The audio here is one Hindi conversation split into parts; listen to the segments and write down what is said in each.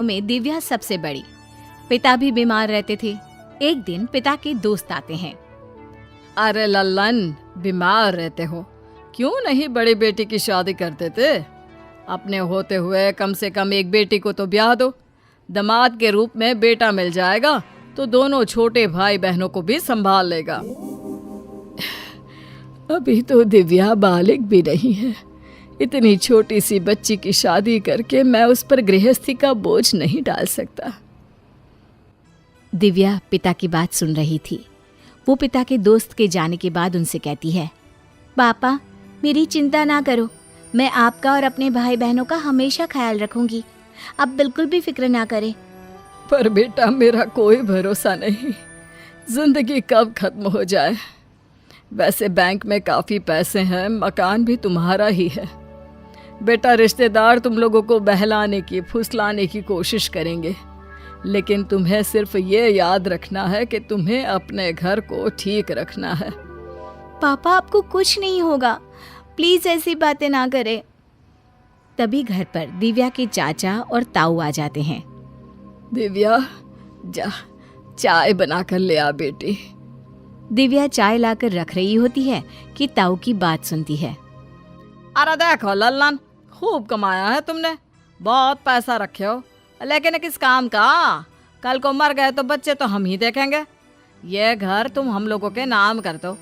में दिव्या सबसे बड़ी। पिता भी बीमार रहते थे। एक दिन पिता के दोस्त आते हैं। अरे लल्लन, बीमार रहते हो, क्यों नहीं बड़ी बेटी की शादी कर देते? अपने होते हुए कम से कम एक बेटी को तो ब्याह दो। दामाद के रूप में बेटा मिल जाएगा तो दोनों छोटे भाई बहनों को भी संभाल लेगा। अभी तो दिव्या बालिग भी नहीं है। इतनी छोटी सी बच्ची की शादी करके मैं उस पर गृहस्थी का बोझ नहीं डाल सकता। दिव्या पिता की बात सुन रही थी। वो पिता के दोस्त के जाने के बाद उनसे कहती है, पापा मेरी चिंता ना करो, मैं आपका और अपने भाई बहनों का हमेशा ख्याल रखूंगी। आप बिल्कुल भी फिक्र ना करें। पर बेटा, मेरा कोई भरोसा नहीं, जिंदगी कब खत्म हो जाए। वैसे बैंक में काफ़ी पैसे हैं, मकान भी तुम्हारा ही है। बेटा, रिश्तेदार तुम लोगों को बहलाने की फुसलाने की कोशिश करेंगे, लेकिन तुम्हें सिर्फ ये याद रखना है कि तुम्हें अपने घर को ठीक रखना है। पापा आपको कुछ नहीं होगा, प्लीज ऐसी बातें ना करें। तभी घर पर दिव्या के चाचा और ताऊ आ जाते हैं। दिव्या, जा चाय बनाकर ले आ बेटी। दिव्या चाय लाकर रख रही होती है कि ताऊ की बात सुनती है। अरे देखो लल्लन, खूब कमाया है तुमने, बहुत पैसा रखे हो, लेकिन किस काम का? कल को मर गए तो बच्चे तो हम ही देखेंगे। ये घर तुम हम लोगों के नाम कर दो।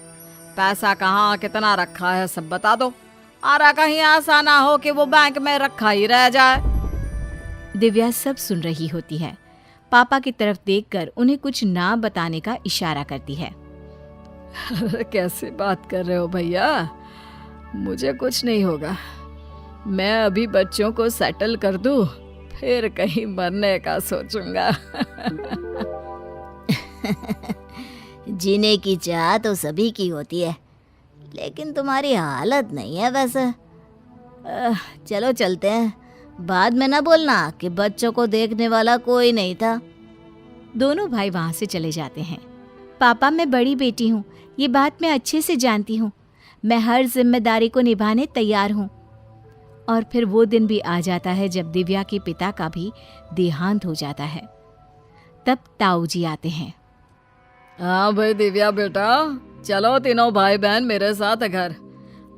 पैसा कहाँ कितना रखा है सब बता दो। अरे कहीं ऐसा ना हो कि वो बैंक में रखा ही रह जाए। दिव्या सब सुन रही होती है। पापा की तरफ देखकर उन्हें कुछ ना बताने का इशारा करती है। कैसे बात कर रहे हो भैया? मुझे कुछ नहीं होगा। मैं अभी बच्चों को सेटल कर दूं, फिर कहीं मरने का सोचूंगा। जीने की चाह तो सभी की होती है, लेकिन तुम्हारी हालत नहीं है वैसे। चलो चलते हैं, बाद में ना बोलना कि बच्चों को देखने वाला कोई नहीं था। दोनों भाई वहां से चले जाते हैं। पापा मैं बड़ी बेटी हूँ, ये बात मैं अच्छे से जानती हूँ। मैं हर जिम्मेदारी को निभाने तैयार हूँ। और फिर वो दिन भी आ जाता है जब दिव्या के पिता का भी देहांत हो जाता है। तब ताऊ जी आते हैं। हाँ भाई दिव्या बेटा, चलो तीनों भाई बहन मेरे साथ घर,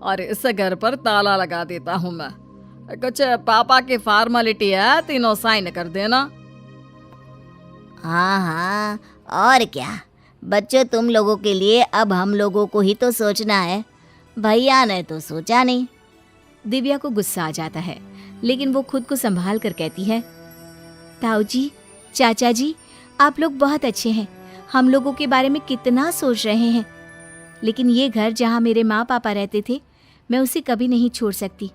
और इस घर पर ताला लगा देता हूँ मैं। कुछ पापा की फॉर्मेलिटी है, तीनों साइन कर देना। हाँ हाँ, और क्या बच्चों, तुम लोगों के लिए अब हम लोगों को ही तो सोचना है, भैया ने तो सोचा नहीं। दिव्या को गुस्सा आ जाता है, लेकिन वो खुद को संभाल कर कहती है, ताऊ जी, चाचा जी, आप लोग बहुत अच्छे हैं। हम लोगों के बारे में कितना सोच रहे हैं, लेकिन ये घर जहाँ मेरे माँ पापा रहते थे, मैं उसे कभी नहीं छोड़ सकती।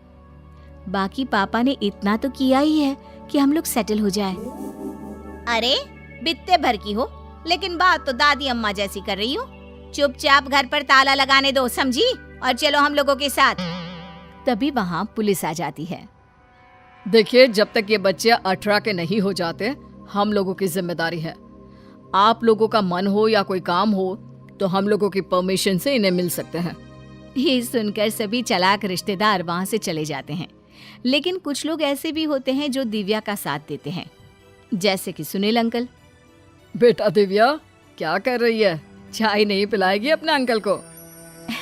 बाकी पापा ने इतना तो किया ही है कि हम लोग सेटल हो जाए। अरे बित्ते भर की हो, लेकिन बात तो दादी अम्मा जैसी कर रही हो। चुपचाप घर पर ताला लगाने दो, समझी? और चलो हम लोगों के साथ। तभी वहाँ पुलिस आ जाती है। देखिए, जब तक ये बच्चे 18 के नहीं हो जाते, हम लोगों की जिम्मेदारी है। आप लोगों का मन हो या कोई काम हो तो हम लोगों की परमिशन से इन्हें मिल सकते हैं। ये सुनकर सभी चालाक रिश्तेदार वहाँ से चले जाते हैं, लेकिन कुछ लोग ऐसे भी होते हैं जो दिव्या का साथ देते हैं, जैसे कि सुनील अंकल। बेटा दिव्या, क्या कर रही है? चाय नहीं पिलाएगी अपने अंकल को?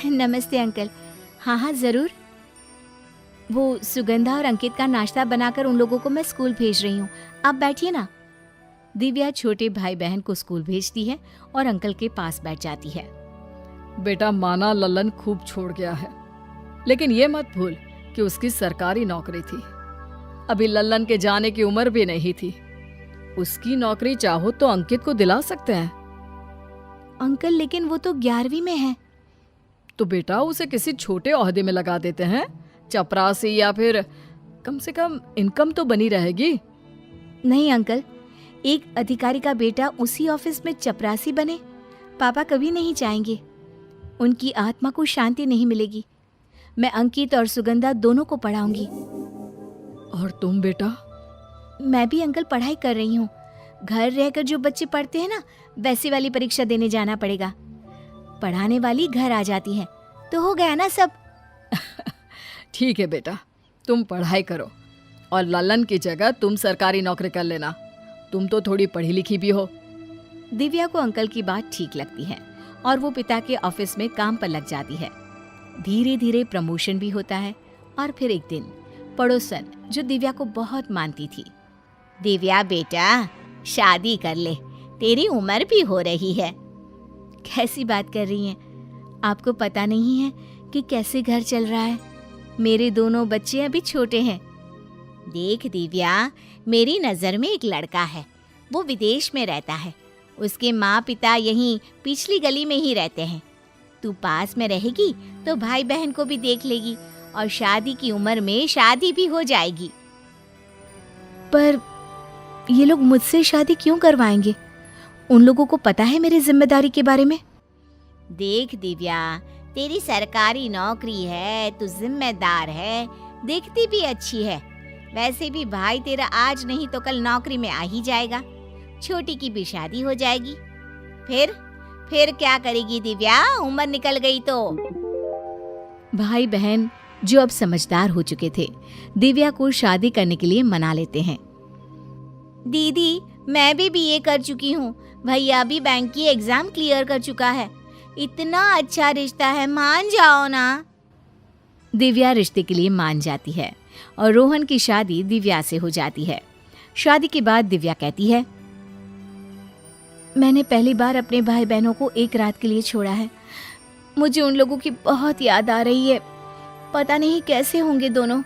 नमस्ते अंकल। हाँ हाँ जरूर। वो सुगंधा और अंकित का नाश्ता बनाकर उन लोगों को मैं स्कूल भेज रही हूँ, आप बैठिए ना। दिव्या छोटे भाई बहन को स्कूल भेजती है और अंकल के पास बैठ जाती है। बेटा, माना लल्लन खूब छोड़ गया है, लेकिन ये मत भूल कि उसकी सरकारी नौकरी थी। अभी लल्लन के जाने की उम्र भी नहीं थी। उसकी नौकरी चाहो तो अंकित को दिला सकते हैं। अंकल, लेकिन वो तो 11वीं में है। तो बेटा उसे किसी छोटे ओहदे में लगा देते हैं, चपरासी, या फिर कम से कम इनकम तो बनी रहेगी। नहीं अंकल, एक अधिकारी का बेटा उसी ऑफिस में चपरासी बने, पापा कभी नहीं चाहेंगे। उनकी आत्मा को शांति नहीं मिलेगी। मैं अंकित और सुगंधा दोनों को पढ़ाऊंगी। और तुम बेटा? मैं भी अंकल पढ़ाई कर रही हूँ। घर रहकर जो बच्चे पढ़ते हैं ना, वैसी वाली परीक्षा देने जाना पड़ेगा। पढ़ाने वाली घर आ जाती है तो हो गया ना सब। ठीक है बेटा, तुम पढ़ाई करो और ललन की जगह तुम सरकारी नौकरी कर लेना। तुम तो थोड़ी पढ़ी लिखी भी हो। दिव्या को अंकल की बात ठीक लगती है और वो पिता के ऑफिस में काम पर लग जाती है। धीरे धीरे प्रमोशन भी होता है और फिर एक दिन पड़ोसन जो दिव्या को बहुत मानती थी, दिव्या बेटा, शादी कर ले, तेरी उम्र भी हो रही है। कैसी बात कर रही हैं? आपको पता नहीं है कि कैसे घर चल रहा है? मेरे दोनों बच्चे अभी छोटे हैं। देख दिव्या, मेरी नज़र में एक लड़का है, वो विदेश में रहता है। उसके माँ पिता यहीं पिछली गली में ही रहते हैं। तू पास में रहेगी तो भाई बहन को भी देख लेगी और शादी की उम्र में शादी भी हो जाएगी। पर ये लोग मुझसे शादी क्यों करवाएंगे? उन लोगों को पता है मेरी जिम्मेदारी के बारे में। देख दिव्या, तेरी सरकारी नौकरी है, तू जिम्मेदार है, दिखती भी अच्छी है। वैसे भी भाई तेरा आज नहीं तो कल नौकरी में आ ही जाएगा। छोटी की भी शादी हो जाएगी। फिर क्या करेगी दिव्या, उम्र निकल गई तो? भाई बहन जो अब समझदार हो चुके थे, दिव्या को शादी करने के लिए मना लेते हैं। दीदी, मैं भी बीए कर चुकी हूँ, भैया भी बैंक की एग्जाम क्लियर कर चुका है। इतना अच्छा रिश्ता है, मान जाओ ना। दिव्या रिश्ते के लिए मान जाती है और रोहन की शादी दिव्या से हो जाती है। शादी के बाद दिव्या कहती है, मैंने पहली बार अपने भाई बहनों को एक रात के लिए छोड़ा है। मुझे उन लोगों की बहुत याद आ रही है। पता नहीं कैसे होंगे दोनों।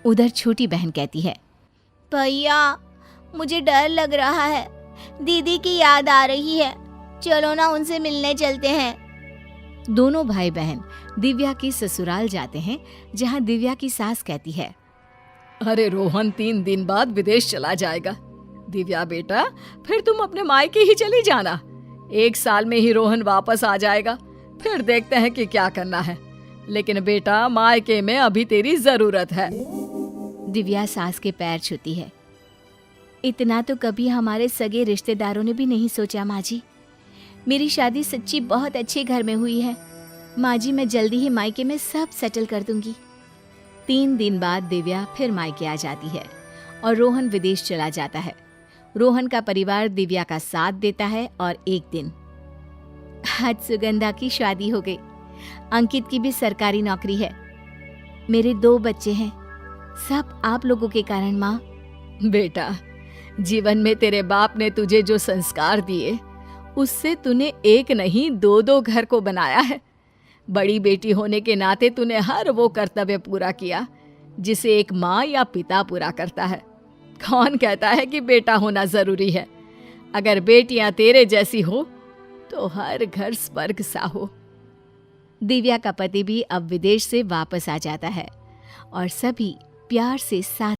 उधर छोटी बहन कहती है, भैया, मुझे डर लग रहा है, दीदी की याद आ रही है, चलो ना उनसे मिलने चलते हैं। दोनों भाई बहन दिव्या की ससुराल जाते हैं, जहां दिव्या की सास कहती है, अरे रोहन 3 दिन बाद विदेश चला जाएगा। दिव्या बेटा, फिर तुम अपने मायके ही चली जाना। 1 साल में ही रोहन वापस आ जाएगा, फिर देखते हैं कि क्या करना है। लेकिन बेटा, मायके में अभी तेरी जरूरत है। दिव्या सास के पैर छूती है। इतना तो कभी हमारे सगे रिश्तेदारों ने भी नहीं सोचा माँ जी। मेरी शादी सच्ची बहुत अच्छे घर में हुई है। माँ जी, मैं जल्दी ही मायके में सब सेटल कर दूंगी। 3 दिन बाद दिव्या फिर मायके आ जाती है और रोहन विदेश चला जाता है। रोहन का परिवार दिव्या का साथ देता है और एक दिन आज सुगंधा की शादी हो गई। अंकित की भी सरकारी नौकरी है। मेरे 2 बच्चे हैं, सब आप लोगों के कारण माँ। बेटा, जीवन में तेरे बाप ने तुझे जो संस्कार दिए, उससे तूने एक नहीं 2-2 घर को बनाया है। बड़ी बेटी होने के नाते तूने हर वो कर्तव्य पूरा किया जिसे एक माँ या पिता पूरा करता है। कौन कहता है कि बेटा होना जरूरी है? अगर बेटियां तेरे जैसी हो तो हर घर स्वर्ग सा हो। दिव्या का पति भी अब विदेश से वापस आ जाता है और सभी प्यार से साथ